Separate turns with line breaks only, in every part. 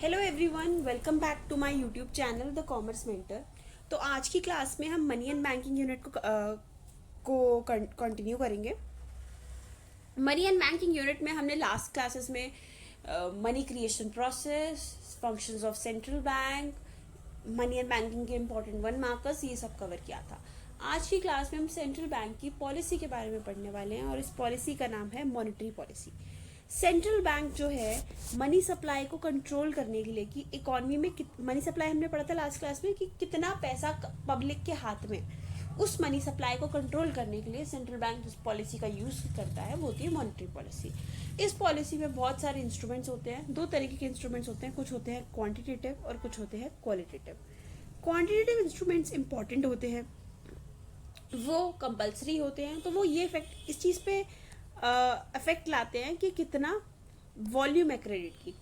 Hello everyone, welcome back to my YouTube channel the commerce mentor. तो आज की class में हम मनी एंड बैंकिंग यूनिट को कंटिन्यू करेंगे। मनी एंड बैंकिंग यूनिट में हमने लास्ट क्लासेस में money creation process, functions of central bank, money and banking के इम्पोर्टेंट वन मार्कर्स, ये सब कवर किया था। आज की क्लास में हम सेंट्रल बैंक की पॉलिसी के बारे में पढ़ने वाले हैं और इस पॉलिसी का नाम है मॉनेटरी पॉलिसी। सेंट्रल बैंक जो है मनी सप्लाई को कंट्रोल करने के लिए कि इकोनॉमी में मनी सप्लाई हमने पढ़ा था लास्ट क्लास में कि कितना पैसा पब्लिक के हाथ में, उस मनी सप्लाई को कंट्रोल करने के लिए सेंट्रल बैंक जिस पॉलिसी का यूज करता है वो होती है मॉनेटरी पॉलिसी। इस पॉलिसी में बहुत सारे इंस्ट्रूमेंट्स होते हैं, दो तरीके के इंस्ट्रूमेंट्स होते हैं, कुछ होते हैं क्वांटिटेटिव और कुछ होते हैं क्वालिटेटिव। क्वांटिटेटिव इंस्ट्रूमेंट्स इंपॉर्टेंट होते हैं, वो कंपल्सरी होते हैं, तो वो ये इफेक्ट इस चीज़ पे इफेक्ट लाते हैं कि कितना वॉल्यूम है क्रेडिट की।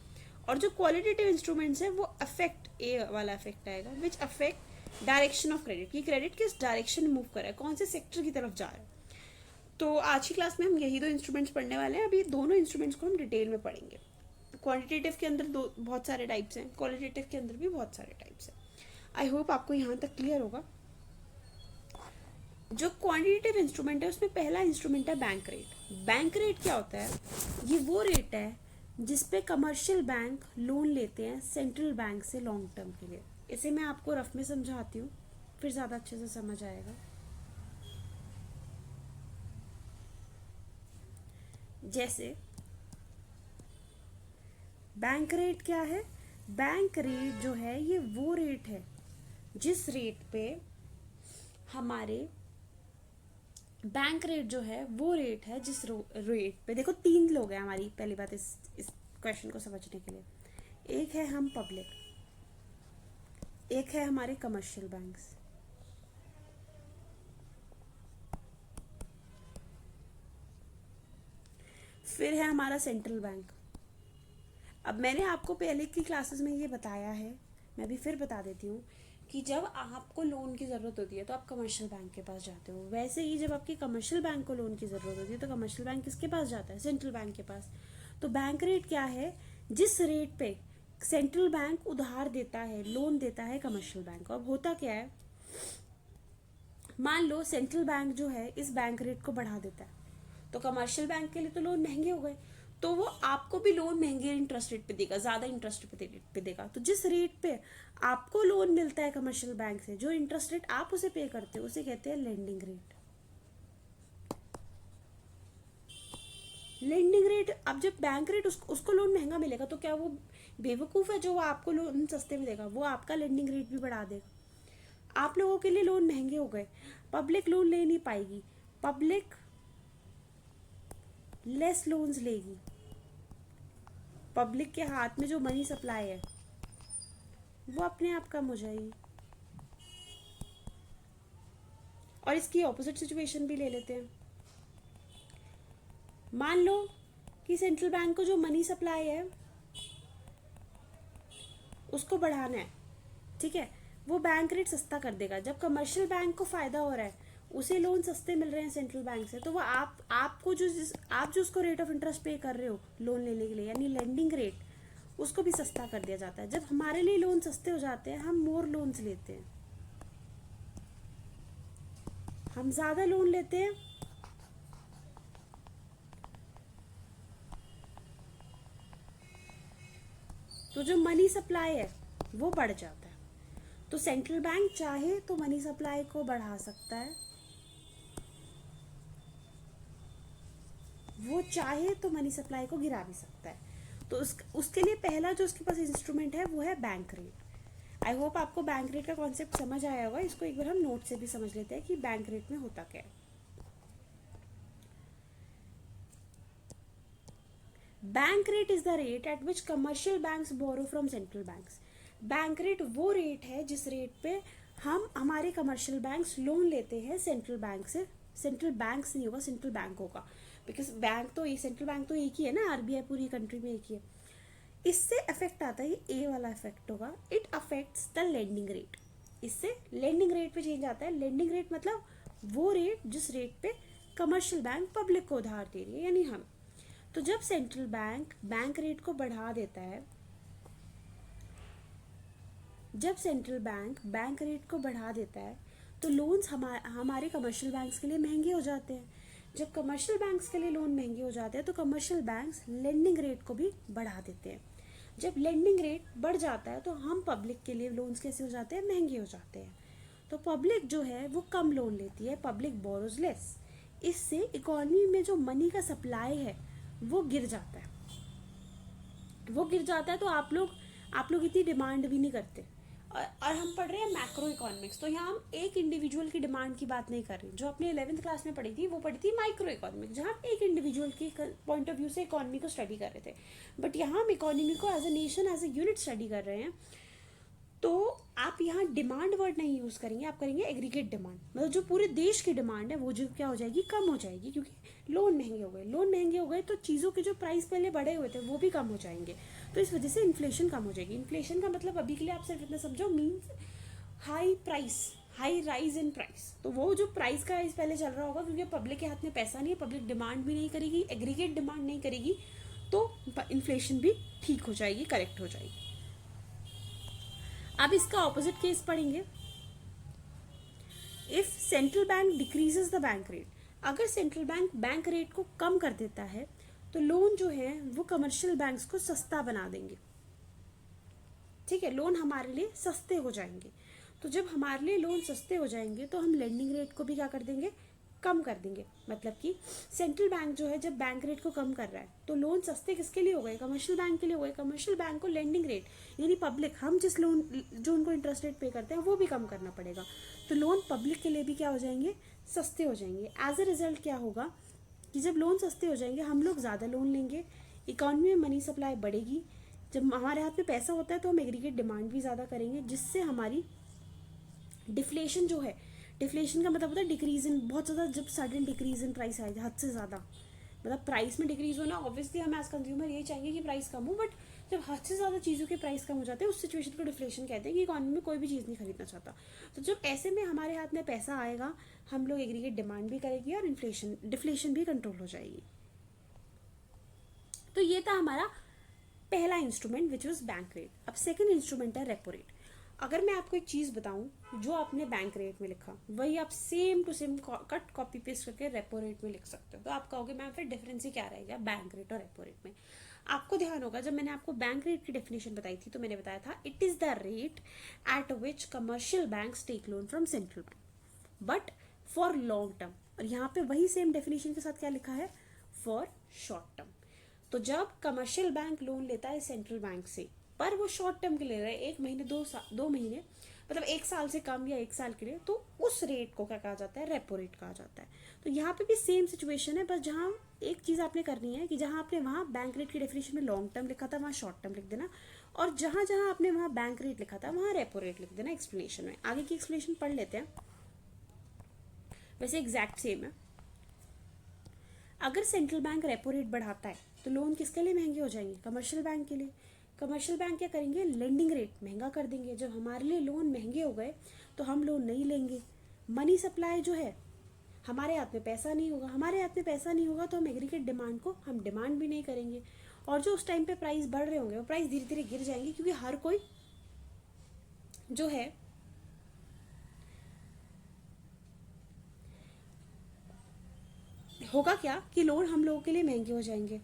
और जो क्वालिटेटिव इंस्ट्रूमेंट्स है वो अफेक्ट ए वाला इफेक्ट आएगा, which affect direction of credit, कि क्रेडिट किस डायरेक्शन में मूव कर रहा है, कौन से सेक्टर की तरफ जा रहा है। तो आज की क्लास में हम यही दो इंस्ट्रूमेंट्स पढ़ने वाले हैं। अभी दोनों इंस्ट्रूमेंट्स को हम डिटेल में पढ़ेंगे। क्वांटिटेटिव के अंदर बहुत सारे टाइप्स हैं, क्वालिटेटिव के अंदर भी बहुत सारे टाइप्स हैं। आई होप आपको यहाँ तक क्लियर होगा। जो क्वांटिटेटिव इंस्ट्रूमेंट है उसमें पहला इंस्ट्रूमेंट है बैंक रेट। बैंक रेट क्या होता है? ये वो रेट है जिस पे कमर्शियल बैंक लोन लेते हैं सेंट्रल बैंक से लॉन्ग टर्म के लिए। इसे मैं आपको रफ में समझाती हूँ, फिर ज़्यादा अच्छे से समझ आएगा। जैसे बैंक रेट क्या है? बैंक रेट जो है ये वो रेट है जिस रेट पे हमारे बैंक रेट जो है वो रेट है जिस रेट पे, देखो तीन लोग हैं हमारी, पहली बात इस क्वेश्चन को समझने के लिए। एक है हम पब्लिक, एक है हमारे कमर्शियल बैंक्स, फिर है हमारा सेंट्रल बैंक। अब मैंने आपको पहले की क्लासेस में ये बताया है, मैं भी फिर बता देती हूँ कि जब आपको लोन की ज़रूरत होती है तो आप कमर्शियल बैंक के पास जाते हो। वैसे ही जब आपकी कमर्शियल बैंक को लोन की ज़रूरत होती है तो कमर्शियल बैंक किसके पास जाता है? सेंट्रल बैंक के पास। तो बैंक रेट क्या है? जिस रेट पे सेंट्रल बैंक उधार देता है, लोन देता है कमर्शियल बैंक को। अब होता क्या है, मान लो सेंट्रल बैंक जो है इस बैंक रेट को बढ़ा देता है तो कमर्शियल बैंक के लिए तो लोन महंगे हो गए, तो वो आपको भी लोन महंगे इंटरेस्ट रेट पे देगा, ज़्यादा इंटरेस्ट पे देगा। तो जिस रेट पे आपको लोन मिलता है कमर्शियल बैंक से, जो इंटरेस्ट रेट आप उसे पे करते हो उसे कहते हैं लेंडिंग रेट। लेंडिंग रेट, अब जब बैंक रेट उसको लोन महंगा मिलेगा तो क्या वो बेवकूफ़ है जो आपको लोन सस्ते में देगा? वो आपका लेंडिंग रेट भी बढ़ा देगा। आप लोगों के लिए लोन महंगे हो गए, पब्लिक लोन ले नहीं पाएगी, पब्लिक लेस लोन्स लेगी। पब्लिक के हाथ में जो मनी सप्लाई है वो अपने आप कम हो जाएगी। और इसकी ऑपोजिट सिचुएशन भी ले लेते हैं। मान लो कि सेंट्रल बैंक को जो मनी सप्लाई है उसको बढ़ाना है, ठीक है, वो बैंक रेट सस्ता कर देगा। जब कमर्शियल बैंक को फ़ायदा हो रहा है, उसे लोन सस्ते मिल रहे हैं सेंट्रल बैंक से, तो वो आपको आप जो उसको रेट ऑफ इंटरेस्ट पे कर रहे हो लोन लेने के लिए, यानी लेंडिंग रेट, उसको भी सस्ता कर दिया जाता है। जब हमारे लिए लोन सस्ते हो जाते हैं हम मोर लोन्स लेते हैं, हम ज़्यादा लोन लेते हैं, तो जो मनी सप्लाई है वो बढ़ जाता है। तो सेंट्रल बैंक चाहे तो मनी सप्लाई को बढ़ा सकता है, वो चाहे तो मनी सप्लाई को गिरा भी सकता है। तो उसके लिए पहला जो उसके पास इंस्ट्रूमेंट है वो है बैंक रेट। आई होप आपको बैंक रेट का कॉन्सेप्ट समझ आया होगा। इसको एक बार हम नोट से भी समझ लेते हैं कि बैंक रेट में होता क्या है। Bank rate is the rate at which commercial banks borrow from central banks. Bank rate वो रेट है जिस रेट पे हम हमारे कमर्शियल बैंक्स लोन लेते हैं सेंट्रल बैंक से। सेंट्रल बैंक्स नहीं होगा, सेंट्रल बैंक होगा, बिकॉज बैंक तो सेंट्रल बैंक तो एक ही है ना, आरबीआई पूरी कंट्री में एक ही है। इससे अफेक्ट आता है, ए वाला इफेक्ट होगा, it affects the lending rate. इससे लेंडिंग रेट पे चेंज आता है। लेंडिंग रेट मतलब वो रेट जिस रेट पे कमर्शियल बैंक पब्लिक को उधार दे रही है, यानी हम। तो जब सेंट्रल बैंक बैंक रेट को बढ़ा देता है जब सेंट्रल बैंक बैंक रेट को बढ़ा देता है तो लोन्स हमारे कमर्शियल बैंक्स के लिए महंगे हो जाते हैं। जब कमर्शियल बैंक्स के लिए लोन महंगे हो जाते हैं तो कमर्शियल बैंक्स लेंडिंग रेट को भी बढ़ा देते हैं। जब लेंडिंग रेट बढ़ जाता है तो हम पब्लिक के लिए लोन्स कैसे हो जाते हैं, महंगे हो जाते हैं। तो पब्लिक जो है वो कम लोन लेती है, पब्लिक बोरोज लेस। इससे इकोनॉमी में जो मनी का सप्लाई है वो गिर जाता है, वो गिर जाता है। तो आप लोग इतनी डिमांड भी नहीं करते। और हम पढ़ रहे हैं मैक्रो इकोनॉमिक्स, तो यहाँ हम एक इंडिविजुअल की डिमांड की बात नहीं कर रहे। जो अपने 11th क्लास में पढ़ी थी वो पढ़ी थी माइक्रो इकोनॉमिक्स, जहाँ हम एक इंडिविजुअल की पॉइंट ऑफ व्यू से इकोनॉमी को स्टडी कर रहे थे। बट यहाँ हम इकोनॉमी को as a nation, as a unit study कर रहे हैं। तो आप यहाँ डिमांड वर्ड नहीं यूज करेंगे, आप करेंगे एग्रीगेट डिमांड। मतलब जो पूरे देश की डिमांड है वो जो क्या हो जाएगी, कम हो जाएगी, क्योंकि लोन महंगे हो गए। लोन महंगे हो गए तो चीज़ों के जो प्राइस पहले बढ़े हुए थे वो भी कम हो जाएंगे। तो इस वजह से इन्फ्लेशन कम हो जाएगी। इन्फ्लेशन का मतलब अभी के लिए आप सिर्फ इतना समझो, means high price, high rise in price. तो वो जो प्राइस का राइज पहले चल रहा होगा, क्योंकि पब्लिक के हाथ में पैसा नहीं है, पब्लिक डिमांड भी नहीं करेगी, एग्रीगेट डिमांड नहीं करेगी, तो इन्फ्लेशन भी ठीक हो जाएगी, करेक्ट हो जाएगी। अब इसका ऑपोजिट केस पढ़ेंगे। If central bank decreases the bank rate, अगर सेंट्रल बैंक बैंक रेट को कम कर देता है तो लोन जो है वो कमर्शियल बैंक्स को सस्ता बना देंगे। ठीक है, लोन हमारे लिए सस्ते हो जाएंगे। तो जब हमारे लिए लोन सस्ते हो जाएंगे तो हम लेंडिंग रेट को भी क्या कर देंगे, कम कर देंगे। मतलब कि सेंट्रल बैंक जो है जब बैंक रेट को कम कर रहा है तो लोन सस्ते किसके लिए हो गए, कमर्शियल बैंक के लिए हो गए। कमर्शियल बैंक को लेंडिंग रेट यानी पब्लिक, हम जिस लोन जो उनको इंटरेस्ट रेट पे करते हैं वो भी कम करना पड़ेगा। तो लोन पब्लिक के लिए भी क्या हो जाएंगे, सस्ते हो जाएंगे। एज ए रिजल्ट क्या होगा कि जब लोन सस्ते हो जाएंगे हम लोग ज़्यादा लोन लेंगे, इकोनॉमी में मनी सप्लाई बढ़ेगी। जब हमारे हाथ में पैसा होता है तो हम एग्रीगेट डिमांड भी ज़्यादा करेंगे, जिससे हमारी डिफ्लेशन जो है, डिफ्लेशन का मतलब होता है डिक्रीज इन, बहुत ज़्यादा जब सडन डिक्रीज इन प्राइस आए हद से ज़्यादा, मतलब प्राइस में डिक्रीज होना, ऑब्वियसली हम एज कंज्यूमर यही चाहेंगे कि प्राइस कम हो। बट जब हद से ज़्यादा चीज़ों के प्राइस कम हो जाते हैं उस सिचुएशन को डिफ्लेशन कहते हैं, कि इकोनॉमी में कोई भी चीज़ नहीं खरीदना चाहता। तो जब ऐसे में हमारे हाथ में पैसा आएगा हम लोग एग्रीगेट डिमांड भी करेगी और इन्फ्लेशन डिफ्लेशन भी कंट्रोल हो जाएगी। तो ये था हमारा पहला instrument which was bank rate. अब सेकेंड इंस्ट्रूमेंट है रेपो रेट। अगर मैं आपको एक चीज़ बताऊं जो आपने बैंक रेट में लिखा वही आप same to same cut copy paste करके रेपो रेट में लिख सकते हो, तो आप कहोगे मैम फिर डिफरेंस ही क्या रहेगा बैंक रेट और रेपो रेट में। आपको ध्यान होगा जब मैंने आपको बैंक रेट की डेफिनेशन बताई थी तो मैंने बताया था it is the rate at which commercial banks take loan from central bank but for long term. और यहाँ पे वही सेम डेफिनेशन के साथ क्या लिखा है, फॉर शॉर्ट टर्म। तो जब कमर्शियल बैंक लोन लेता है सेंट्रल बैंक से, पर वो शॉर्ट टर्म के ले रहा है, 1 महीने 2 महीने, मतलब 1 साल से कम या 1 साल के लिए, तो उस रेट को क्या कहा जाता है, रेपो रेट कहा जाता है। तो यहाँ पे भी सेम सिचुएशन है, बस जहाँ एक चीज़ आपने करनी है कि जहाँ आपने वहाँ बैंक रेट की डेफिनेशन में लॉन्ग टर्म लिखा था वहाँ शॉर्ट टर्म लिख देना, और जहाँ जहाँ आपने वहाँ बैंक रेट लिखा था वहाँ रेपो रेट लिख देना एक्सप्लेनेशन में। आगे की एक्सप्लेनेशन पढ़ लेते हैं, वैसे एग्जैक्ट सेम है। अगर सेंट्रल बैंक रेपो रेट बढ़ाता है तो लोन किसके लिए महंगे हो जाएंगे, कमर्शियल बैंक के लिए। कमर्शियल बैंक क्या करेंगे, लेंडिंग रेट महंगा कर देंगे। जब हमारे लिए लोन महंगे हो गए तो हम लोन नहीं लेंगे। मनी सप्लाई जो है, हमारे हाथ में पैसा नहीं होगा, हमारे हाथ में पैसा नहीं होगा तो हम एग्रीगेट डिमांड को हम डिमांड भी नहीं करेंगे। और जो उस टाइम पे प्राइस बढ़ रहे होंगे वो प्राइस धीरे धीरे गिर जाएंगे, क्योंकि हर कोई जो है होगा क्या कि लोन हम लोगों के लिए महंगे हो जाएंगे।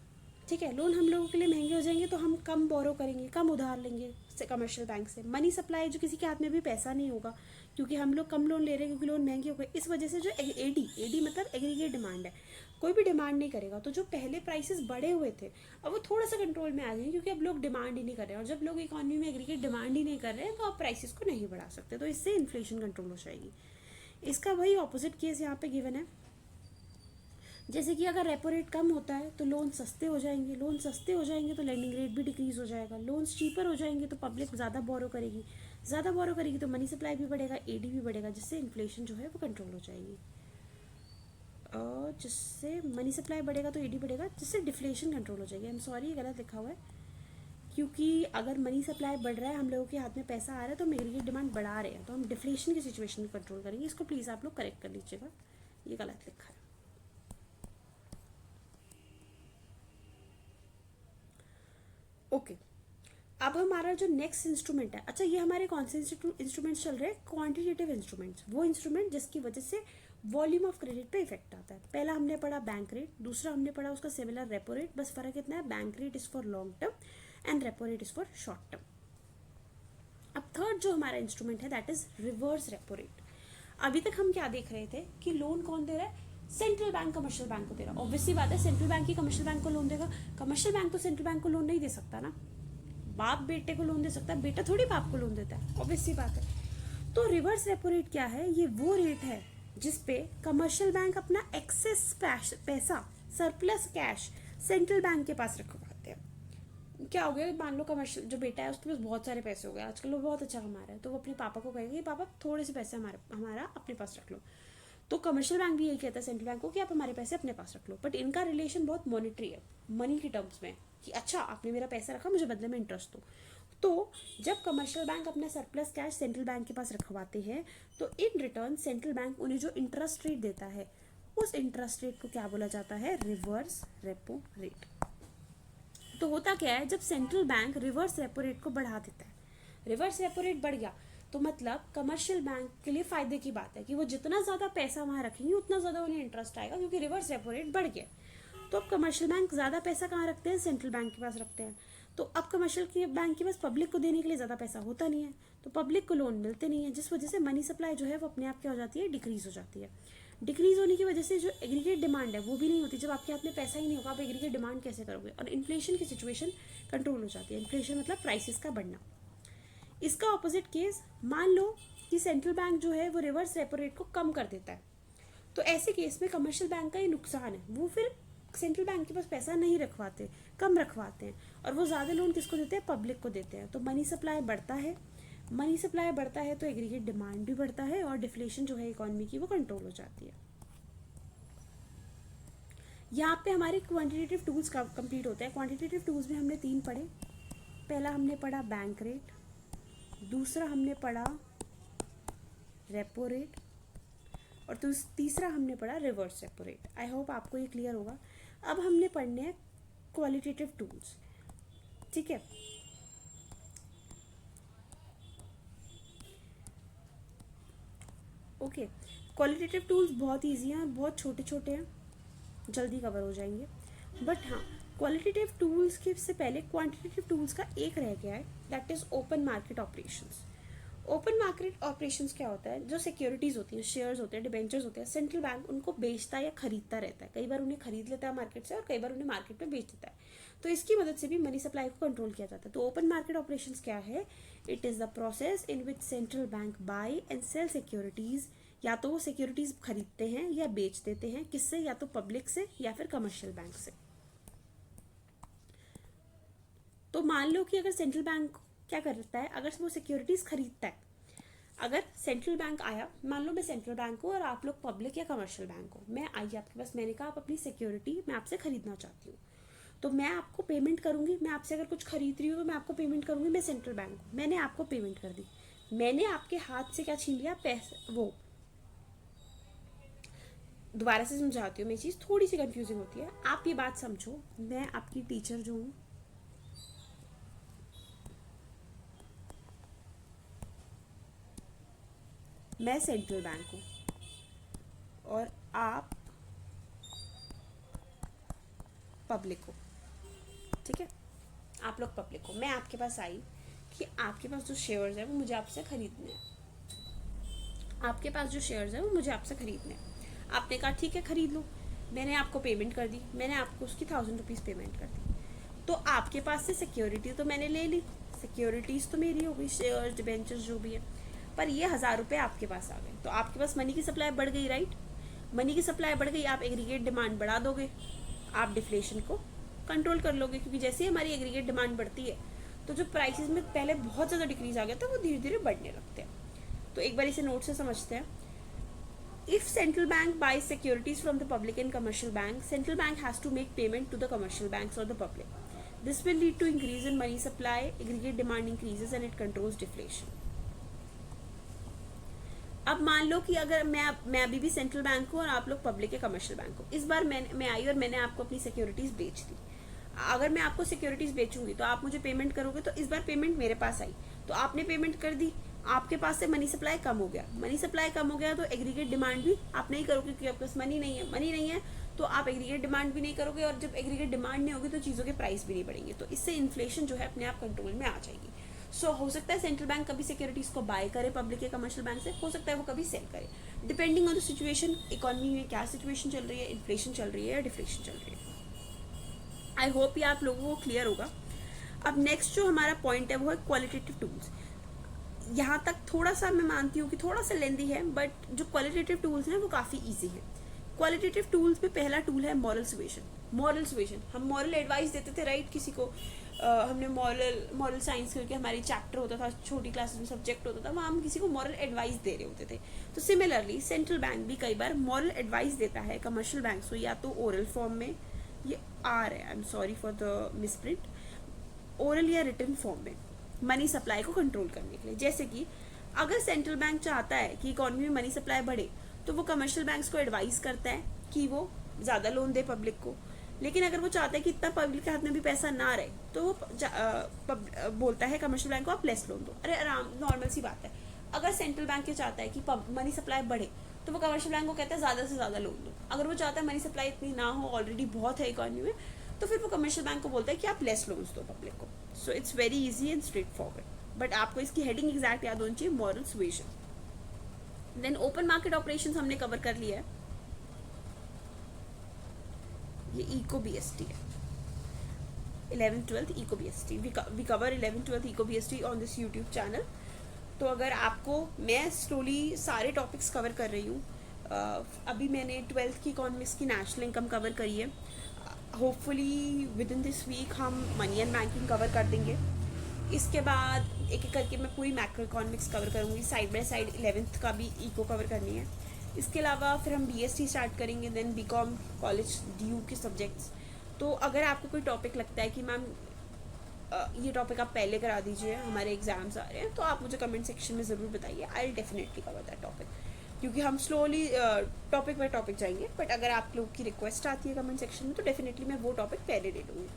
ठीक है, लोन हम लोगों के लिए महंगे हो जाएंगे तो हम कम बोरो करेंगे, कम उधार लेंगे कमर्शियल बैंक से। मनी सप्लाई जो किसी के हाथ में भी पैसा नहीं होगा, क्योंकि हम लोग कम लोन ले रहे हैं, क्योंकि लोन महंगे हो गए, इस वजह से जो एडी मतलब एग्रीगेट डिमांड है, कोई भी डिमांड नहीं करेगा। तो जो पहले प्राइसेस बढ़े हुए थे अब वो थोड़ा सा कंट्रोल में आ जाएंगे, क्योंकि अब लोग डिमांड ही नहीं कर रहे हैं। और जब लोग इकोनॉमी में एग्रीगेट डिमांड ही नहीं कर रहे हैं तो आप प्राइसेस को नहीं बढ़ा सकते, तो इससे इन्फ्लेशन कंट्रोल हो जाएगी। इसका वही ऑपोजिट केस यहाँ पे गिवन है। जैसे कि अगर रेपो रेट कम होता है तो लोन सस्ते हो जाएंगे, लोन सस्ते हो जाएंगे तो लेंडिंग रेट भी डिक्रीज हो जाएगा, लोन्स चीपर हो जाएंगे तो पब्लिक ज़्यादा बोरो करेगी, ज़्यादा बोरो करेगी तो मनी सप्लाई भी बढ़ेगा, एडी भी बढ़ेगा, जिससे इन्फ्लेशन जो है वो कंट्रोल हो जाएगी। और जिससे मनी सप्लाई बढ़ेगा तो एडी बढ़ेगा, जिससे डिफ्लेशन कंट्रोल हो जाएगी। आई एम सॉरी गलत लिखा हुआ है, क्योंकि अगर मनी सप्लाई बढ़ रहा है, हम लोगों के हाथ में पैसा आ रहा है, तो हम एग्रीगेट डिमांड बढ़ा रहे हैं, तो हम डिफ्लेशन की सिचुएशन में कंट्रोल करेंगे। इसको प्लीज़ आप लोग करेक्ट कर लीजिएगा, ये गलत लिखा है। ओके अब हमारा जो नेक्स्ट इंस्ट्रूमेंट है, अच्छा ये हमारे कौन से इंस्ट्रूमेंट्स चल रहे हैं? क्वांटिटेटिव इंस्ट्रूमेंट्स, वो इंस्ट्रूमेंट जिसकी वजह से वॉल्यूम ऑफ क्रेडिट पे इफेक्ट आता है। पहला हमने पढ़ा बैंक रेट, दूसरा हमने पढ़ा उसका सिमिलर रेपो रेट, बस फर्क इतना है bank rate is for long term and repo rate is for short term. अब थर्ड जो हमारा इंस्ट्रूमेंट है that is reverse repo rate. अभी तक हम क्या देख रहे थे कि लोन कौन दे रहा है? सेंट्रल बैंक कमर्शियल बैंक को दे रहा है। ऑब्वियसली बात है, सेंट्रल बैंक ही कमर्शियल बैंक को लोन देगा, कमर्शियल बैंक तो सेंट्रल बैंक को लोन नहीं दे सकता ना। बाप बेटे को लोन दे सकता है, बेटा थोड़ी बाप को लोन देता है, ऑब्वियसली बात है। तो रिवर्स रेपो रेट क्या है? ये वो रेट है जिसपे कमर्शियल बैंक अपना एक्सेस पैसा, सरप्लस कैश सेंट्रल बैंक के पास रखवाते हैं। क्या हो गया, मान लो कमर्शियल जो बेटा है उसके पास बहुत सारे पैसे हो गए, आजकल वो बहुत अच्छा कमा रहा है, तो वो अपने पापा को कहेगा कि पापा थोड़े से पैसे हमारा अपने पास रख लो। तो कमर्शियल बैंक भी यही कहता है सेंट्रल बैंक को कि आप हमारे पैसे अपने पास रख लो, बट इनका रिलेशन बहुत मॉनिटरी है, मनी की टर्म्स में, कि अच्छा आपने मेरा पैसा रखा, मुझे बदले में इंटरेस्ट दो। तो जब कमर्शियल बैंक अपना सरप्लस कैश सेंट्रल बैंक के पास रखवाते हैं तो इन रिटर्न सेंट्रल बैंक उन्हें जो इंटरेस्ट रेट देता है उस इंटरेस्ट रेट को क्या बोला जाता है? Reverse repo rate. तो होता क्या है, जब central bank reverse repo rate को बढ़ा देता है, रिवर्स रेपो रेट बढ़ गया तो मतलब कमर्शियल बैंक के लिए फायदे की बात है कि वो जितना ज्यादा पैसा वहां रखेंगे उतना ज्यादा उन्हें इंटरेस्ट आएगा, क्योंकि रिवर्स रेपो रेट बढ़ गया। तो अब कमर्शियल बैंक ज्यादा पैसा कहाँ रखते हैं? सेंट्रल बैंक के पास रखते हैं। तो अब कमर्शियल बैंक के पास पब्लिक को देने के लिए ज्यादा पैसा होता नहीं है, तो पब्लिक को लोन मिलते नहीं है, जिस वजह से मनी सप्लाई जो है वो अपने आप क्या हो जाती है? डिक्रीज हो जाती है। डिक्रीज होने की वजह से जो एग्रीगेट डिमांड है वो भी नहीं होती। जब आपके हाथ में पैसा ही नहीं होगा आप एग्रीगेट डिमांड कैसे करोगे? और इन्फ्लेशन की सिचुएशन कंट्रोल हो जाती है। इन्फ्लेशन मतलब प्राइसेस का बढ़ना। इसका ऑपोजिट केस, मान लो कि सेंट्रल बैंक जो है वो रिवर्स रेपो रेट को कम कर देता है, तो ऐसे केस में कमर्शियल बैंक का ये नुकसान है, वो फिर सेंट्रल बैंक के पास पैसा नहीं रखवाते, कम रखवाते हैं, और वो ज्यादा लोन किसको देते हैं? पब्लिक को देते हैं। तो मनी सप्लाई बढ़ता है, मनी सप्लाई बढ़ता है तो एग्रीगेट डिमांड भी बढ़ता है और डिफ्लेशन जो है इकोनॉमी की वो कंट्रोल हो जाती है। यहाँ पे हमारे क्वांटिटेटिव टूल्स कंप्लीट होते हैं। क्वांटिटेटिव टूल्स में हमने 3 पढ़े। पहला हमने पढ़ा बैंक रेट, दूसरा हमने पढ़ा रेपो रेट, और तीसरा हमने पढ़ा reverse repo rate. I hope आपको ये क्लियर होगा। अब हमने पढ़ने हैं क्वालिटेटिव टूल्स, ठीक है। ओके, क्वालिटेटिव टूल्स बहुत इजी हैं और बहुत छोटे छोटे हैं, जल्दी कवर हो जाएंगे। बट हाँ, क्वालिटेटिव टूल्स के से पहले क्वांटिटेटिव टूल्स का एक रह गया है, that is open market operations. Open market operations क्या होता है? जो सिक्योरिटीज होती हैं, शेयर्स होते हैं, डिबेंचर्स होते हैं, सेंट्रल बैंक उनको बेचता या खरीदता रहता है। कई बार उन्हें खरीद लेता है मार्केट से और कई बार उन्हें मार्केट में बेच देता है, तो इसकी मदद से भी मनी सप्लाई को कंट्रोल किया जाता है। तो ओपन मार्केट ऑपरेशंस क्या है? It is the process in which central bank buy and sell securities. या तो वो सिक्योरिटीज खरीदते हैं या बेच देते हैं, किससे? या तो पब्लिक से या फिर कमर्शियल बैंक से। तो मान लो कि अगर सेंट्रल बैंक क्या करता है, अगर वो सिक्योरिटीज खरीदता है, अगर सेंट्रल बैंक आया, मान लो मैं सेंट्रल बैंक हूँ और आप लोग पब्लिक या कमर्शियल बैंक हो, मैं आई आपके पास, मैंने कहा आप अपनी सिक्योरिटी मैं आपसे खरीदना चाहती हूँ, तो मैं आपको पेमेंट करूंगी। मैं आपसे अगर कुछ खरीद रही हूँ तो मैं आपको पेमेंट करूंगी। मैं सेंट्रल बैंक हूँ, मैंने आपको पेमेंट कर दी, मैंने आपके हाथ से क्या छीन लिया? पैसा। वो दोबारा से समझाती हूँ, मेरी चीज़ थोड़ी सी कंफ्यूजिंग होती है, आप ये बात समझो। मैं आपकी टीचर जो हूँ, मैं सेंट्रल बैंक हूँ और आप पब्लिक हो, ठीक है, आप लोग पब्लिक हो। मैं आपके पास आई कि आपके पास जो शेयर्स है वो मुझे आपसे खरीदने हैं, आपके पास जो शेयर्स है वो मुझे आपसे खरीदने हैं। आपने कहा ठीक है खरीद लो, मैंने आपको पेमेंट कर दी, मैंने आपको उसकी 1000 रुपीज़ पेमेंट कर दी। तो आपके पास से सिक्योरिटी तो मैंने ले ली, सिक्योरिटीज़ तो मेरी हो गई, शेयर्स डिबेंचर्स जो भी है, पर ये 1000 रुपये आपके पास आ गए, तो आपके पास मनी की सप्लाई बढ़ गई, राइट? मनी की सप्लाई बढ़ गई, आप एग्रीगेट डिमांड बढ़ा दोगे, आप डिफ्लेशन को कंट्रोल कर लोगे, क्योंकि जैसे ही हमारी एग्रीगेट डिमांड बढ़ती है तो जो प्राइसेस में पहले बहुत ज़्यादा डिक्रीज आ गया था वो धीरे धीरे बढ़ने लगते हैं। तो एक बार इसे नोट से समझते हैं। If central bank buys securities from the public and commercial bank, central bank has to make payment to the commercial banks or the public. This will lead to increase in money supply, aggregate demand increases and it controls deflation. अब मान लो कि अगर मैं अभी भी central bank हूँ और आप लोग पब्लिक या कमर्शियल बैंक हो, इस बार मैं आई और मैंने आपको अपनी सिक्योरिटीज बेच दी। अगर मैं आपको सिक्योरिटीज बेचूंगी तो आप मुझे पेमेंट करोगे, तो इस बार पेमेंट मेरे पास आई तो आपने पेमेंट कर दी, आपके पास से मनी सप्लाई कम हो गया, मनी सप्लाई कम हो गया तो एग्रीगेट डिमांड भी आप नहीं करोगे क्योंकि आपके पास मनी नहीं है, मनी नहीं है तो आप एग्रीगेट डिमांड भी नहीं करोगे, और जब एग्रीगेट डिमांड नहीं होगी तो चीज़ों के प्राइस भी नहीं बढ़ेंगे, तो इससे इन्फ्लेशन जो है अपने आप कंट्रोल में आ जाएगी। सो हो सकता है सेंट्रल बैंक कभी सिक्योरिटीज को बाय करे पब्लिक या कमर्शियल बैंक से, हो सकता है वो कभी सेल करे, depending on the situation, economy में क्या सिचुएशन चल रही है, इन्फ्लेशन चल रही है या डिफ्लेशन चल रही है। आई होप ये आप लोगों को क्लियर होगा। अब नेक्स्ट जो हमारा पॉइंट है वो है क्वालिटेटिव टूल्स। यहाँ तक थोड़ा सा मैं मानती हूँ कि थोड़ा सा लेंदी है, बट जो क्वालिटेटिव टूल्स हैं वो काफ़ी ईजी है। क्वालिटेटिव टूल्स में पहला टूल है मॉरल सुएशन। मॉरल सुएशन, हम मॉरल एडवाइस देते थे राइट किसी को, हमने मॉरल साइंस करके हमारी चैप्टर होता था, छोटी क्लासेस में सब्जेक्ट होता था, वहाँ हम किसी को मॉरल एडवाइस दे रहे होते थे। तो सिमिलरली सेंट्रल बैंक भी कई बार मॉरल एडवाइस देता है कमर्शियल बैंक को, या तो ओरल फॉर्म में, ये आर है, I am sorry for the misprint, oral या रिटन फॉर्म में मनी सप्लाई को कंट्रोल करने के लिए। जैसे कि अगर सेंट्रल बैंक चाहता है कि इकोनॉमी में मनी सप्लाई बढ़े तो वो कमर्शियल बैंक्स को एडवाइस करता है कि वो ज़्यादा लोन दे पब्लिक को, लेकिन अगर वो चाहता है कि इतना पब्लिक के हाथ में भी पैसा ना रहे तो वो बोलता है कमर्शियल बैंक को आप लेस लोन दो। अरे आराम नॉर्मल सी बात है, अगर सेंट्रल बैंक ये चाहता है कि मनी सप्लाई बढ़े तो वो कमर्शियल बैंक को कहता है ज़्यादा से ज़्यादा लोन दो। अगर वो चाहता है मनी सप्लाई इतनी ना हो, ऑलरेडी बहुत है इकोनॉमी में, तो फिर वो कमर्शियल बैंक को बोलता है कि आप लेस लोन्स दो पब्लिक को। So it's very easy and straightforward, but आपको इसकी हेडिंग एग्जैक्ट याद होनी चाहिए, moral suasion. Then open market operations हमने कवर कर लिया है, ये इको बीएसटी है, 11th-12th eco BST, we cover 11th-12th eco BST on this YouTube channel. तो अगर आपको, मैं स्लोली सारे टॉपिक्स कवर कर रही हूँ, अभी मैंने 12th की इकोनॉमिक्स की नेशनल इनकम कवर करी है, hopefully within this week हम मनी एंड बैंकिंग कवर कर देंगे। इसके बाद एक एक करके मैं पूरी मैक्रो इकोनॉमिक्स कवर करूँगी, साइड बाय साइड 11th का भी इको कवर करनी है। इसके अलावा फिर हम बीएसटी स्टार्ट करेंगे, देन बीकॉम कॉलेज डीयू के सब्जेक्ट्स। तो अगर आपको कोई टॉपिक लगता है कि मैम ये टॉपिक आप पहले करा दीजिए, हमारे एग्जाम्स आ रहे हैं, तो आप मुझे कमेंट सेक्शन में ज़रूर बताइए, I will definitely cover that topic, क्योंकि हम स्लोली टॉपिक बाय टॉपिक जाएंगे। बट अगर आप लोग की रिक्वेस्ट आती है कमेंट सेक्शन में तो डेफिनेटली मैं वो टॉपिक पहले ले लूँगी।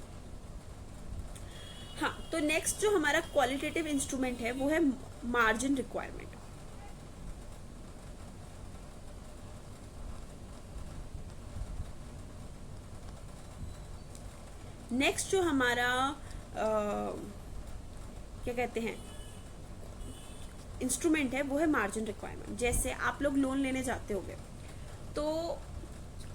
हाँ, तो नेक्स्ट जो हमारा क्वालिटेटिव इंस्ट्रूमेंट है वो है मार्जिन रिक्वायरमेंट। नेक्स्ट जो हमारा क्या कहते हैं इंस्ट्रूमेंट है वो है मार्जिन रिक्वायरमेंट। जैसे आप लोग लोन लेने जाते होगे तो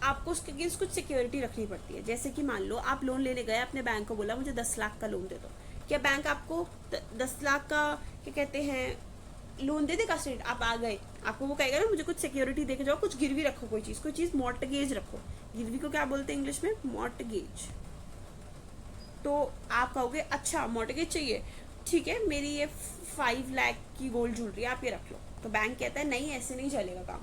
आपको उसके अगेंस्ट कुछ सिक्योरिटी रखनी पड़ती है। जैसे कि मान लो आप लोन लेने गए, अपने बैंक को बोला मुझे 10 लाख का लोन दे दो, क्या बैंक आपको 10 लाख का क्या कहते हैं लोन दे देगा स्ट्रेट? आप आ गए, आपको वो कहेगा ना मुझे कुछ सिक्योरिटी देके जाओ, कुछ गिरवी रखो, कोई चीज़ मॉर्टगेज रखो। गिरवी को क्या बोलते हैं इंग्लिश में? मॉर्टगेज। तो आप कहोगे अच्छा मॉर्टगेज चाहिए, ठीक है, मेरी ये 5 लाख की गोल्ड ज्वेलरी आप ये रख लो। तो बैंक कहता है नहीं, ऐसे नहीं चलेगा काम,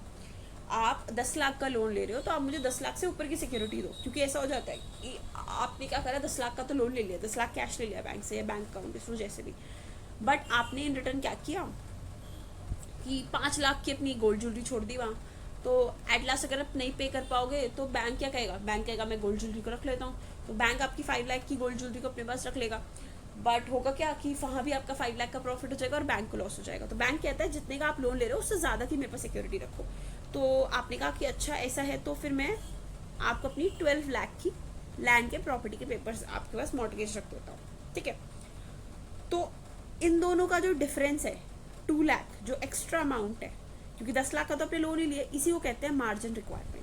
आप 10 लाख का लोन ले रहे हो तो आप मुझे 10 लाख से ऊपर की सिक्योरिटी दो। क्योंकि ऐसा हो जाता है कि आपने क्या करा, 10 लाख का तो लोन ले लिया, 10 लाख कैश ले लिया बैंक से या बैंक अकाउंट के थ्रू जैसे भी, बट आपने इन रिटर्न क्या किया कि 5 लाख की अपनी गोल्ड ज्वेलरी छोड़ दी वहाँ। तो एट लास्ट अगर आप नहीं पे कर पाओगे तो बैंक क्या कहेगा, बैंक कहेगा मैं गोल्ड ज्वेलरी को रख लेता हूँ। तो बैंक आपकी 5 लाख की गोल्ड ज्वेलरी को अपने पास रख लेगा, बट होगा क्या कि वहाँ भी आपका 5 लाख का प्रॉफिट हो जाएगा और बैंक को लॉस हो जाएगा। तो बैंक कहता है जितने का आप लोन ले रहे हो उससे ज़्यादा की मेरे पास सिक्योरिटी रखो। तो आपने कहा कि अच्छा ऐसा है, तो फिर मैं आपको अपनी 12 लाख की लैंड के प्रॉपर्टी के पेपर्स आपके पास मॉर्टगेज रख देता हूँ, ठीक है। तो इन दोनों का जो डिफरेंस है 2 लाख जो एक्स्ट्रा अमाउंट है, क्योंकि 10 लाख का तो आपने लोन ही लिया, इसी को कहते हैं margin requirement.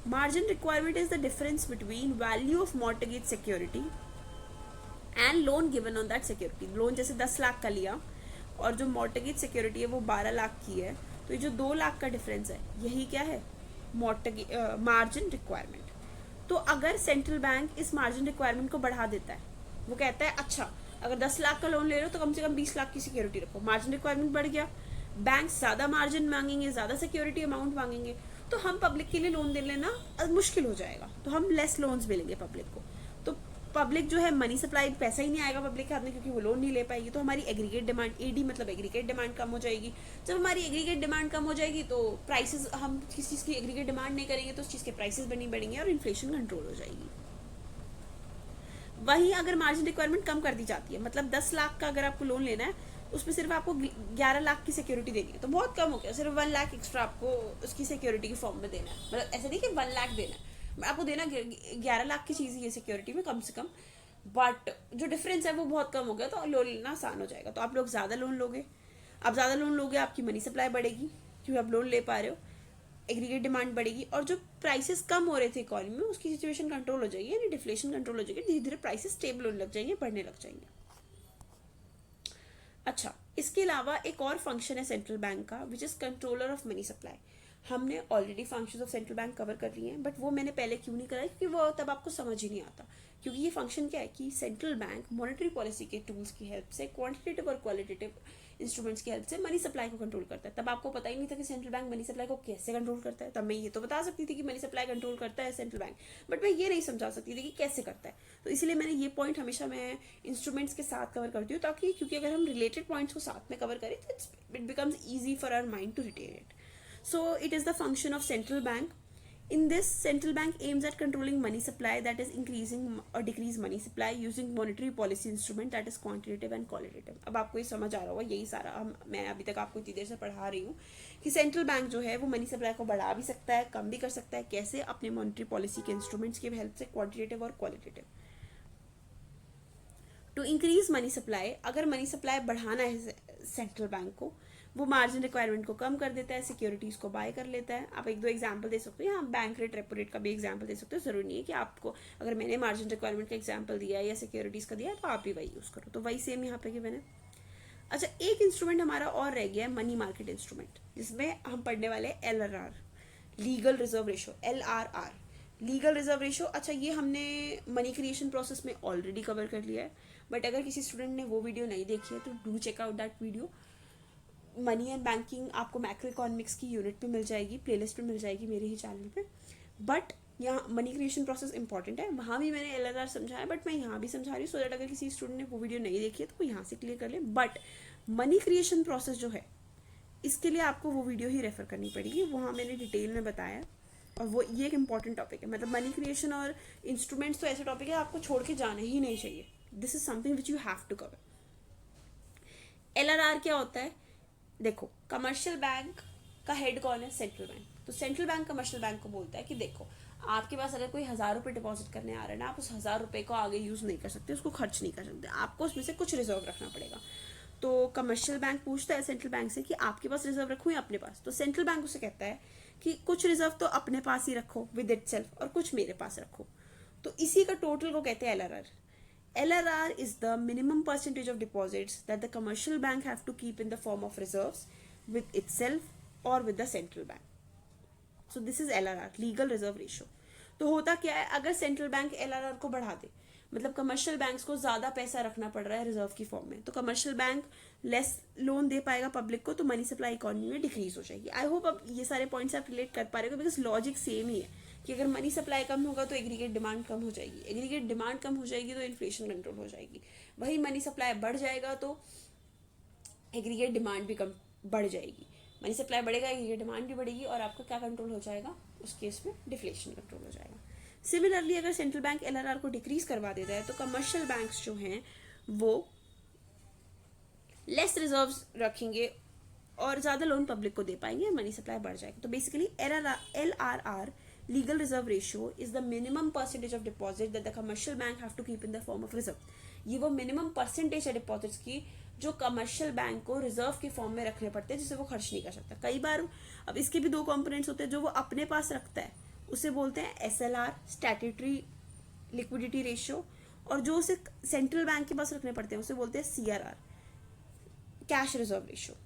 Margin requirement is the difference between value of mortgage security and loan given on that security. Loan जैसे 10 लाख का लिया और जो मॉर्टगेज सिक्योरिटी है वो 12 लाख की है, तो ये जो 2 लाख का डिफरेंस है यही क्या है, मार्जिन रिक्वायरमेंट। तो अगर सेंट्रल बैंक इस मार्जिन रिक्वायरमेंट को बढ़ा देता है, वो कहता है अच्छा अगर 10 लाख का लोन ले रहे हो तो कम से कम 20 लाख की सिक्योरिटी रखो, मार्जिन रिक्वायरमेंट बढ़ गया, बैंक ज़्यादा मार्जिन मांगेंगे, ज़्यादा सिक्योरिटी अमाउंट मांगेंगे, तो हम पब्लिक के लिए लोन दे लेना मुश्किल हो जाएगा, तो हम लेस लोन्स मिलेंगे पब्लिक को। तो पब्लिक जो है मनी सप्लाई, पैसा ही नहीं आएगा पब्लिक के हाथ में क्योंकि वो लोन नहीं ले पाएगी, तो हमारी एग्रीगेट डिमांड, एडी मतलब एग्रीगेट डिमांड कम हो जाएगी। जब हमारी एग्रीगेट डिमांड कम हो जाएगी तो प्राइसेस, हम किसी चीज़ की एग्रीगेट डिमांड नहीं करेंगे तो उस चीज़ के प्राइसेस भी नहीं बढ़ेंगे और इन्फ्लेशन कंट्रोल हो जाएगी। वहीं अगर मार्जिन रिक्वायरमेंट कम कर दी जाती है, मतलब 10 लाख का अगर आपको लोन लेना है, उसमें सिर्फ आपको 11 लाख की सिक्योरिटी देनी है, तो बहुत कम हो गया, सिर्फ 1 लाख एक्स्ट्रा आपको उसकी सिक्योरिटी के फॉर्म में देना है। मतलब ऐसा नहीं कि 1 लाख देना है, आपको देना 11 लाख की चीज़ है सिक्योरिटी में कम से कम, बट जो डिफरेंस है वो बहुत कम हो गया, तो लोन लेना आसान हो जाएगा। तो आप लोग ज़्यादा लोन लोगे, आप ज़्यादा लोन लोगे, आपकी मनी सप्लाई बढ़ेगी क्योंकि आप लोन ले पा रहे हो, एग्रीगेट डिमांड बढ़ेगी, और जो प्राइसेस कम हो रहे थे इकोनॉमी में उसकी सिचुएशन कंट्रोल हो जाएगी, यानी डिफ्लेशन कंट्रोल हो जाएगी, धीरे धीरे प्राइसेस स्टेबल होने लग जाएंगे, बढ़ने लग जाएंगे। अच्छा, इसके अलावा एक और फंक्शन है सेंट्रल बैंक का, which is controller of money supply. हमने already functions of central bank cover कर लिए हैं, बट वो मैंने पहले क्यों नहीं करा, क्योंकि वो तब आपको समझ ही नहीं आता। क्योंकि ये फंक्शन क्या है कि सेंट्रल बैंक मॉनेटरी पॉलिसी के टूल्स की हेल्प से, क्वांटिटेटिव और क्वालिटेटिव इंस्ट्रूमेंट्स की हेल्प से मनी सप्लाई को कंट्रोल करता है। तब आपको पता ही नहीं था कि सेंट्रल बैंक मनी सप्लाई को कैसे कंट्रोल करता है। तब मैं ये तो बता सकती थी कि मनी सप्लाई कंट्रोल करता है सेंट्रल बैंक, बट मैं ये नहीं समझा सकती थी कि कैसे करता है। तो इसलिए मैंने ये पॉइंट हमेशा मैं इंस्ट्रूमेंट्स के साथ कवर करती हूँ, ताकि क्योंकि अगर हम रिलेटेड पॉइंट्स को साथ में कवर करें तो it becomes easy for our mind to retain it. So it is the function of central bank. In this, central bank aims at controlling money supply, that is increasing or decrease money supply using monetary policy instrument that is quantitative and qualitative. अब आपको ये समझ आ रहा होगा, यही सारा मैं अभी तक आपको इतनी देर से पढ़ा रही हूँ कि सेंट्रल बैंक जो है वो मनी सप्लाई को बढ़ा भी सकता है, कम भी कर सकता है, कैसे, अपने मॉनेटरी पॉलिसी के इंस्ट्रूमेंट्स की हेल्प से, क्वांटिटेटिव और qualitative. To increase money supply, अगर मनी सप्लाई बढ़ाना है सेंट्रल बैंक को, वो मार्जिन रिक्वायरमेंट को कम कर देता है, सिक्योरिटीज को बाय कर लेता है। आप एक दो एग्जांपल दे सकते हो, या बैंक रेट, रेपो रेट का भी एग्जांपल दे सकते हो। जरूरी नहीं है कि आपको, अगर मैंने मार्जिन रिक्वायरमेंट का एग्जांपल दिया है या सिक्योरिटीज का दिया है तो आप भी वही यूज करो। तो वही सेम यहाँ पे गिवन है। अच्छा, एक इंस्ट्रूमेंट हमारा और रह गया है, मनी मार्केट इंस्ट्रूमेंट, जिसमें हम पढ़ने वाले LRR, legal reserve ratio, LRR, legal reserve ratio. अच्छा, ये हमने मनी क्रिएशन प्रोसेस में ऑलरेडी कवर कर लिया है, बट अगर किसी स्टूडेंट ने वो वीडियो नहीं देखी है तो do check out that video. Money and banking आपको मैक्रो इकोनॉमिक्स की यूनिट पे मिल जाएगी, प्लेलिस्ट पे मिल जाएगी मेरे ही चैनल पे। बट यहाँ मनी क्रिएशन प्रोसेस इंपॉर्टेंट है, वहाँ भी मैंने LRR समझाया, बट मैं यहाँ भी समझा रही हूँ, सो दैट अगर किसी स्टूडेंट ने वो वीडियो नहीं देखी है तो वो यहाँ से क्लियर कर ले। बट मनी क्रिएशन प्रोसेस जो है, इसके लिए आपको वो वीडियो ही रेफर करनी पड़ेगी, वहाँ मैंने डिटेल में बताया, और वो ये एक इंपॉर्टेंट टॉपिक है। मतलब मनी क्रिएशन और इंस्ट्रूमेंट्स तो ऐसे टॉपिक है आपको छोड़ के जाना ही नहीं चाहिए। This is something which you have to cover. LRR क्या होता है? देखो, कमर्शियल बैंक का हेड कौन है? Central bank. तो सेंट्रल बैंक कमर्शियल बैंक को बोलता है कि देखो, आपके पास अगर कोई 1000 रुपये डिपॉजिट करने आ रहा है ना, आप उस 1000 रुपये को आगे यूज नहीं कर सकते, उसको खर्च नहीं कर सकते, आपको उसमें से कुछ रिजर्व रखना पड़ेगा। तो कमर्शियल बैंक पूछता है सेंट्रल बैंक से कि आपके पास रिजर्व रखूं या अपने पास? तो सेंट्रल बैंक उसे कहता है कि कुछ रिजर्व तो अपने पास ही रखो विद इटसेल्फ, और कुछ मेरे पास रखो। तो इसी का टोटल को कहते हैं LRR. LRR is the minimum percentage of deposits that the commercial bank have to keep in the form of reserves with itself or with the central bank. So this is LRR, legal reserve ratio. तो होता क्या है, अगर central bank LRR को बढ़ा दे, मतलब commercial banks को ज्यादा पैसा रखना पड़ रहा है रिजर्व की फॉर्म में, तो कमर्शियल बैंक लेस लोन दे पाएगा पब्लिक को, तो मनी सप्लाई इकोनॉमी में डिक्रीज हो जाएगी। आई होप अब ये सारे पॉइंट्स आप रिलेट कर पा रहे हो, बिकॉज लॉजिक सेम ही है कि अगर मनी सप्लाई कम होगा तो एग्रीगेट डिमांड कम हो जाएगी, एग्रीगेट डिमांड कम हो जाएगी तो इन्फ्लेशन कंट्रोल हो जाएगी, वही मनी सप्लाई बढ़ जाएगा तो एग्रीगेट डिमांड भी कम बढ़ जाएगी। मनी सप्लाई बढ़ेगा, एग्रीगेट डिमांड भी बढ़ेगी, और आपका क्या कंट्रोल हो जाएगा? उस केस में डिफ्लेशन कंट्रोल हो जाएगा। सिमिलरली, अगर सेंट्रल बैंक LRR को डिक्रीज करवा देता है तो कमर्शियल बैंक्स जो हैं वो लेस रिजर्व्स रखेंगे और ज्यादा लोन पब्लिक को दे पाएंगे, मनी सप्लाई बढ़ जाएगी। तो basically LRR, legal reserve ratio, is the minimum percentage of deposit that the commercial bank have to keep in the form of reserve. ये वो मिनिमम परसेंटेज है डिपॉजिट्स की जो कमर्शियल बैंक को रिजर्व के फॉर्म में रखने पड़ते हैं, जिसे वो खर्च नहीं कर सकता। कई बार अब इसके भी दो कंपोनेंट्स होते हैं, जो वो अपने पास रखता है उसे बोलते हैं SLR, स्टैट्यूटरी लिक्विडिटी रेशियो, और जो उसे सेंट्रल बैंक के पास रखने पड़ते हैं उसे बोलते हैं CRR, कैश रिजर्व रेशियो।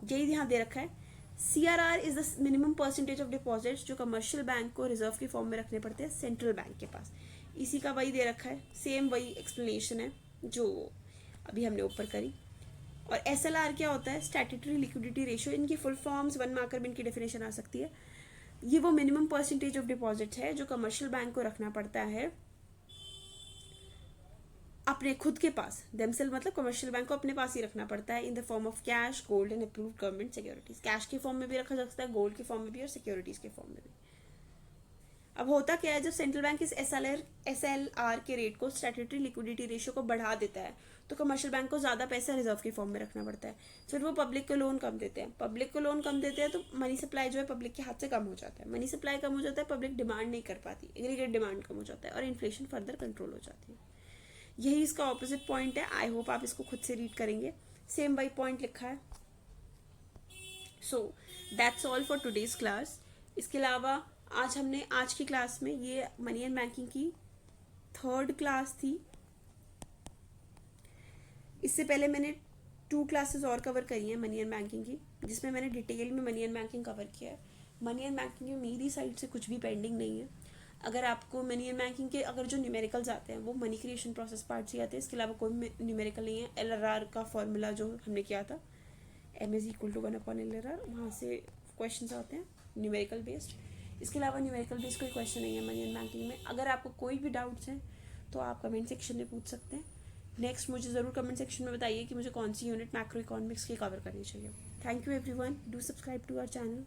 यही यहाँ दे रखा है। CRR is the minimum percentage of deposits जो कमर्शियल बैंक को रिजर्व के फॉर्म में रखने पड़ते हैं सेंट्रल बैंक के पास। इसी का वही दे रखा है, सेम वही एक्सप्लेनेशन है जो अभी हमने ऊपर करी। और SLR क्या होता है? Statutory liquidity ratio. इनकी फुल फॉर्म्स 1 मार्कर में इनकी डेफिनेशन आ सकती है। ये वो मिनिमम परसेंटेज ऑफ डिपॉजिट है जो कमर्शियल बैंक को रखना पड़ता है अपने खुद के पास, देमसेल्फ, मतलब कमर्शियल बैंक को अपने पास ही रखना पड़ता है in the form of cash, gold and approved government securities. Cash के फॉर्म में भी रखा जा सकता है, गोल्ड के फॉर्म में भी, और सिक्योरिटीज के फॉर्म में भी। अब होता क्या है, जब सेंट्रल बैंक इस SLR के रेट को, स्टैट्यूटरी लिक्विडिटी रेशियो को बढ़ा देता है, तो कमर्शियल बैंक को ज़्यादा पैसा रिजर्व की फॉर्म में रखना पड़ता है, फिर वो पब्लिक को लोन कम देते हैं। पब्लिक को लोन कम देते हैं तो मनी सप्लाई जो है पब्लिक के हाथ से कम हो जाता है। मनी सप्लाई कम हो जाता है, पब्लिक डिमांड नहीं कर पाती, एग्रीगेट डिमांड कम हो जाता है और इन्फ्लेशन फर्दर कंट्रोल हो जाती है। यही इसका ऑपोजिट पॉइंट है। आई होप आप इसको खुद से रीड करेंगे। सेम बाई पॉइंट लिखा है। So that's all for today's class. इसके अलावा आज की क्लास में, ये मनी एंड बैंकिंग की 3rd क्लास थी। इससे पहले मैंने 2 क्लासेस और कवर करी हैं मनी एंड बैंकिंग की, जिसमें मैंने डिटेल में मनी एंड बैंकिंग कवर किया है। मनी एंड बैंकिंग में मेरी साइड से कुछ भी पेंडिंग नहीं है। अगर आपको मनी एंड बैंकिंग के अगर जो न्यूमेरिकल्स आते हैं वो मनी क्रिएशन प्रोसेस पार्ट से आते हैं, इसके अलावा कोई न्यूमेरिकल नहीं है। LRR का फॉर्मूला जो हमने किया था, M=1/LRR, वहाँ से क्वेश्चंस आते हैं न्यूमेरिकल बेस्ड। इसके अलावा न्यूमेरिकल बेस्ड कोई क्वेश्चन नहीं है मनी एंड बैंकिंग में। अगर आपको कोई भी डाउट्स हैं तो आप कमेंट सेक्शन में पूछ सकते हैं। नेक्स्ट मुझे ज़रूर कमेंट सेक्शन में बताइए कि मुझे कौन सी यूनिट मैक्रो इकोनॉमिक्स की कवर करनी चाहिए। Thank you everyone, do subscribe to our channel.